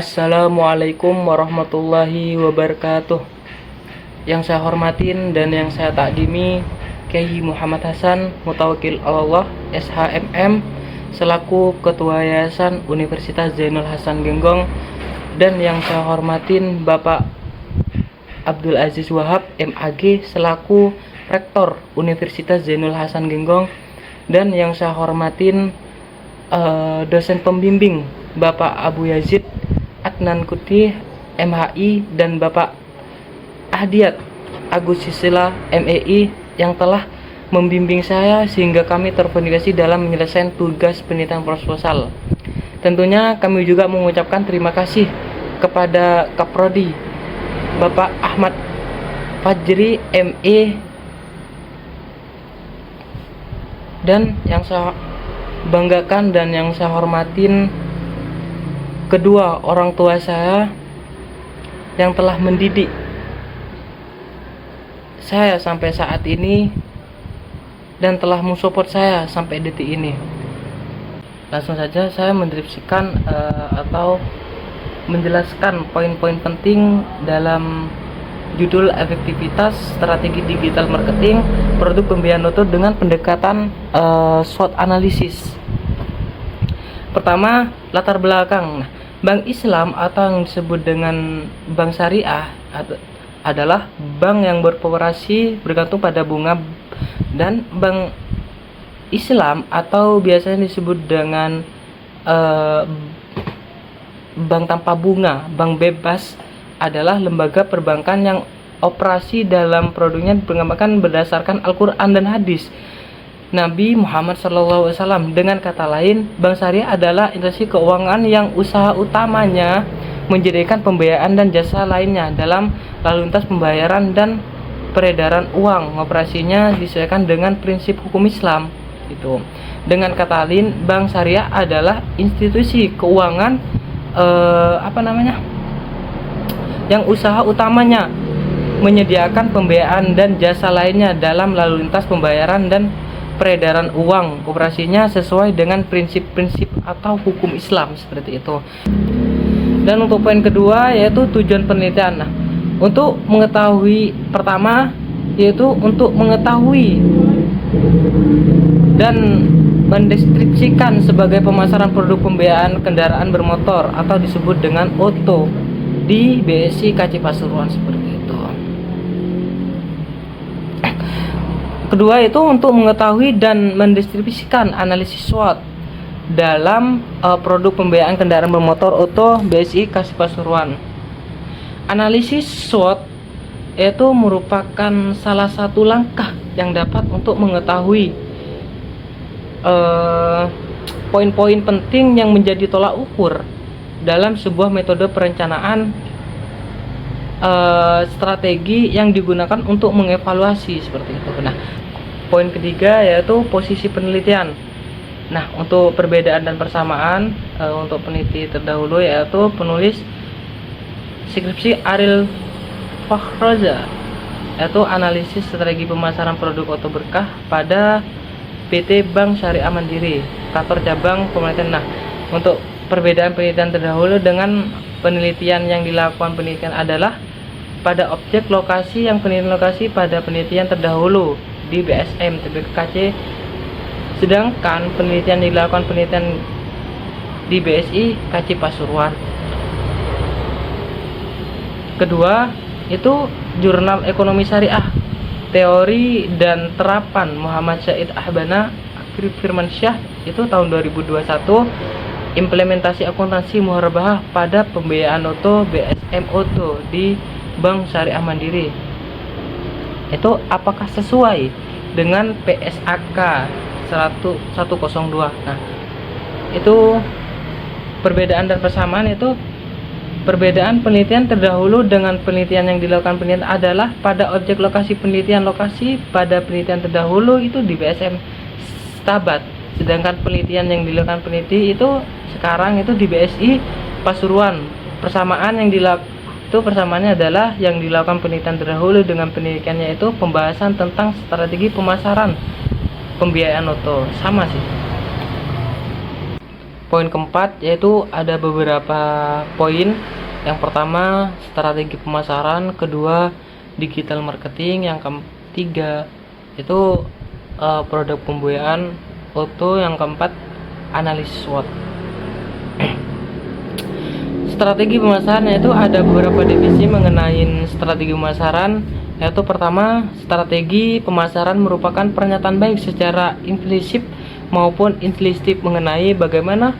Assalamualaikum warahmatullahi wabarakatuh. Yang saya hormatin dan yang saya takdimi Kiai Muhammad Hasan Mutawakil Allah SHMM selaku Ketua Yayasan Universitas Zainul Hasan Genggong, dan yang saya hormatin Bapak Abdul Aziz Wahab MAG selaku Rektor Universitas Zainul Hasan Genggong, dan yang saya hormatin dosen pembimbing Bapak Abu Yazid Adnan Kuti MHI dan Bapak Ahdiat Agus Sisila MEI yang telah membimbing saya sehingga kami terverifikasi dalam menyelesaikan tugas penelitian proposal. Tentunya kami juga mengucapkan terima kasih kepada Kaprodi Bapak Ahmad Fajri ME, dan yang saya banggakan dan yang saya hormatin kedua orang tua saya yang telah mendidik saya sampai saat ini dan telah mensupport saya sampai detik ini. Langsung saja saya mendeskripsikan atau menjelaskan poin-poin penting dalam judul efektivitas strategi digital marketing produk pembiayaan noto dengan pendekatan SWOT analisis. Pertama, latar belakang. Bank Islam atau yang disebut dengan bank syariah adalah bank yang beroperasi bergantung pada bunga, dan bank Islam atau biasanya disebut dengan bank tanpa bunga, bank bebas, adalah lembaga perbankan yang operasi dalam produknya dikembangkan berdasarkan Al-Quran dan hadis Nabi Muhammad SAW. Dengan kata lain, bank syariah adalah institusi keuangan yang usaha utamanya menjadikan pembiayaan dan jasa lainnya dalam lalu lintas pembayaran dan peredaran uang. Operasinya disesuaikan dengan prinsip hukum Islam. Gitu. Dengan kata lain, bank syariah adalah institusi keuangan yang usaha utamanya menyediakan pembiayaan dan jasa lainnya dalam lalu lintas pembayaran dan peredaran uang. Operasinya sesuai dengan prinsip-prinsip atau hukum Islam seperti itu. Dan untuk poin kedua yaitu tujuan penelitian. Nah, untuk mengetahui, pertama yaitu untuk mengetahui dan mendeskripsikan sebagai pemasaran produk pembiayaan kendaraan bermotor atau disebut dengan OTO di BSI KC Pasuruan seperti itu. Kedua itu untuk mengetahui dan mendistribusikan analisis SWOT dalam produk pembiayaan kendaraan bermotor OTO BSI KC Pasuruan. Analisis SWOT itu merupakan salah satu langkah yang dapat untuk mengetahui poin-poin penting yang menjadi tolak ukur dalam sebuah metode perencanaan strategi yang digunakan untuk mengevaluasi seperti itu. Nah, poin ketiga yaitu posisi penelitian. Nah, untuk perbedaan dan persamaan untuk peneliti terdahulu yaitu penulis skripsi Ariel Fakhroza, yaitu analisis strategi pemasaran produk Oto Berkah pada PT Bank Syariah Mandiri, kantor cabang penelitian. Nah, untuk perbedaan penelitian terdahulu dengan penelitian yang dilakukan penelitian adalah pada objek lokasi yang penelitian lokasi pada penelitian terdahulu di BSM TBKC, sedangkan penelitian dilakukan penelitian di BSI KC Pasuruan. Kedua itu Jurnal Ekonomi Syariah Teori dan Terapan Muhammad Said Ahbana Akhir Firmansyah, itu tahun 2021, implementasi akuntansi muhasabah pada pembiayaan OTO BSM OTO di Bank Syariah Mandiri. Itu apakah sesuai dengan PSAK 102. Nah, itu perbedaan dan persamaan. Itu perbedaan penelitian terdahulu dengan penelitian yang dilakukan penelitian adalah pada objek lokasi penelitian lokasi pada penelitian terdahulu itu di BSM Stabat, sedangkan penelitian yang dilakukan peneliti itu sekarang itu di BSI Pasuruan. Persamaan yang persamaannya adalah yang dilakukan penelitian terdahulu dengan penelitiannya itu pembahasan tentang strategi pemasaran pembiayaan OTO, sama sih. Poin keempat yaitu ada beberapa poin. Yang pertama strategi pemasaran, kedua digital marketing, yang ketiga itu produk pembiayaan auto, yang keempat analisis SWOT. Strategi pemasaran yaitu ada beberapa divisi mengenai strategi pemasaran, yaitu pertama, strategi pemasaran merupakan pernyataan baik secara implisit maupun implisit mengenai bagaimana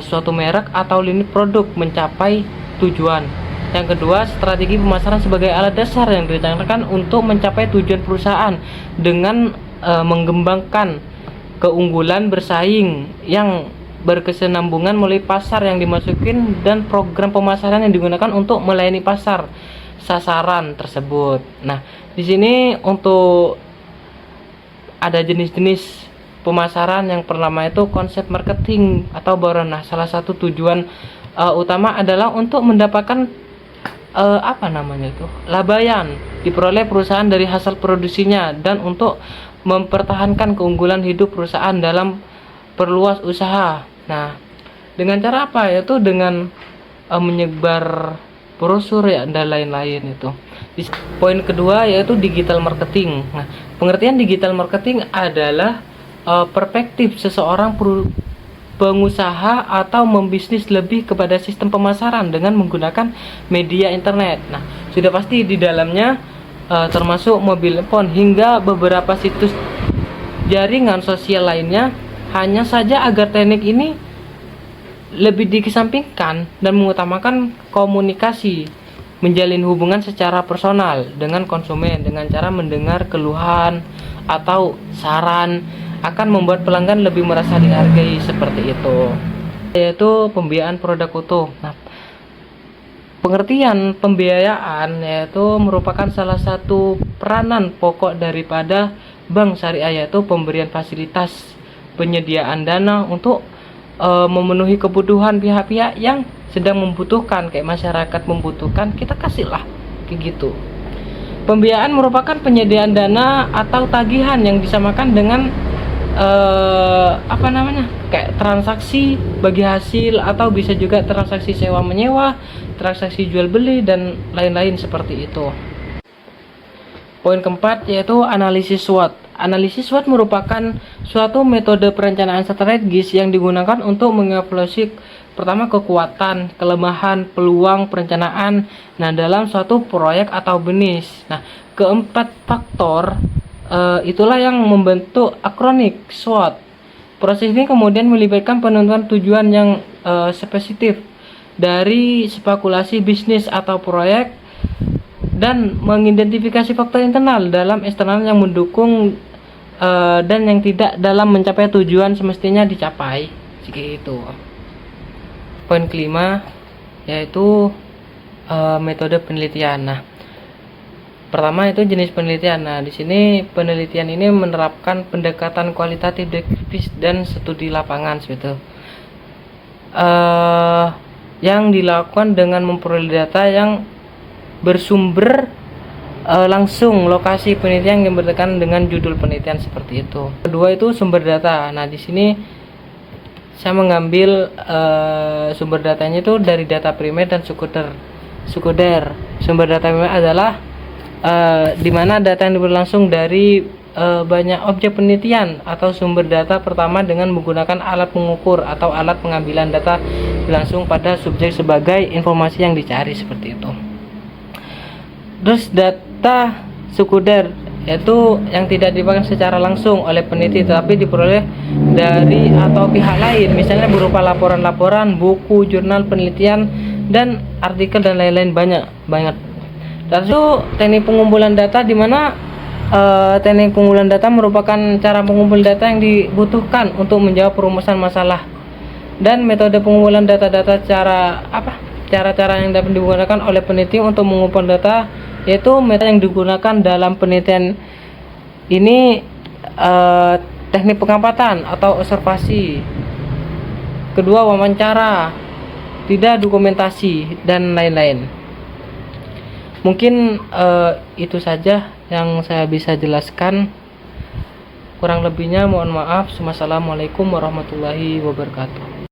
suatu merek atau lini produk mencapai tujuan. Yang kedua, strategi pemasaran sebagai alat dasar yang dicanggarkan untuk mencapai tujuan perusahaan dengan mengembangkan keunggulan bersaing yang berkesinambungan melalui pasar yang dimasukin dan program pemasaran yang digunakan untuk melayani pasar sasaran tersebut. Nah, di sini untuk ada jenis-jenis pemasaran. Yang pertama itu konsep marketing atau baru. Nah, salah satu tujuan utama adalah untuk mendapatkan labayan diperoleh perusahaan dari hasil produksinya dan untuk mempertahankan keunggulan hidup perusahaan dalam perluas usaha. Nah, dengan cara apa? Yaitu dengan menyebar brosur ya dan lain-lain itu. Poin kedua yaitu digital marketing. Nah, pengertian digital marketing adalah perspektif seseorang pengusaha atau membisnis lebih kepada sistem pemasaran dengan menggunakan media internet. Nah, sudah pasti di dalamnya termasuk mobile phone hingga beberapa situs jaringan sosial lainnya. Hanya saja agar teknik ini lebih dikesampingkan dan mengutamakan komunikasi, menjalin hubungan secara personal dengan konsumen dengan cara mendengar keluhan atau saran akan membuat pelanggan lebih merasa dihargai, seperti itu. Yaitu pembiayaan produk utuh. Nah, pengertian pembiayaan yaitu merupakan salah satu peranan pokok daripada bank syariah, yaitu pemberian fasilitas penyediaan dana untuk memenuhi kebutuhan pihak-pihak yang sedang membutuhkan, kayak masyarakat membutuhkan, kita kasihlah kayak gitu. Pembiayaan merupakan penyediaan dana atau tagihan yang disamakan dengan kayak transaksi bagi hasil, atau bisa juga transaksi sewa menyewa, transaksi jual beli dan lain-lain seperti itu. Poin keempat yaitu analisis SWOT. Analisis SWOT merupakan suatu metode perencanaan strategis yang digunakan untuk mengevaluasi pertama kekuatan, kelemahan, peluang perencanaan dalam suatu proyek atau bisnis. Nah, keempat faktor itulah yang membentuk akronik SWOT. Proses ini kemudian melibatkan penentuan tujuan yang spesifik dari spekulasi bisnis atau proyek dan mengidentifikasi faktor internal dalam eksternal yang mendukung dan yang tidak dalam mencapai tujuan semestinya dicapai, segitu. Poin kelima yaitu metode penelitian. Nah, pertama itu jenis penelitian. Nah, di sini penelitian ini menerapkan pendekatan kualitatif dan studi lapangan, seperti yang dilakukan dengan memperoleh data yang bersumber langsung lokasi penelitian yang berkaitan dengan judul penelitian, seperti itu. Kedua itu sumber data. Nah, di sini saya mengambil sumber datanya itu dari data primer dan sekunder. Sumber data primer adalah di mana data yang berlangsung dari banyak objek penelitian atau sumber data pertama dengan menggunakan alat pengukur atau alat pengambilan data langsung pada subjek sebagai informasi yang dicari, seperti itu. Terus data sekunder yaitu yang tidak dipakai secara langsung oleh peneliti tetapi diperoleh dari atau pihak lain, misalnya berupa laporan-laporan, buku, jurnal penelitian dan artikel dan lain-lain, banyak. Dan itu teknik pengumpulan data, di mana teknik pengumpulan data merupakan cara pengumpulan data yang dibutuhkan untuk menjawab perumusan masalah. Dan metode pengumpulan data-data cara-cara yang dapat digunakan oleh peneliti untuk mengumpulkan data, yaitu metode yang digunakan dalam penelitian ini teknik pengamatan atau observasi. Kedua, wawancara, tidak dokumentasi dan lain-lain. Mungkin itu saja yang saya bisa jelaskan. Kurang lebihnya mohon maaf. Wassalamualaikum warahmatullahi wabarakatuh.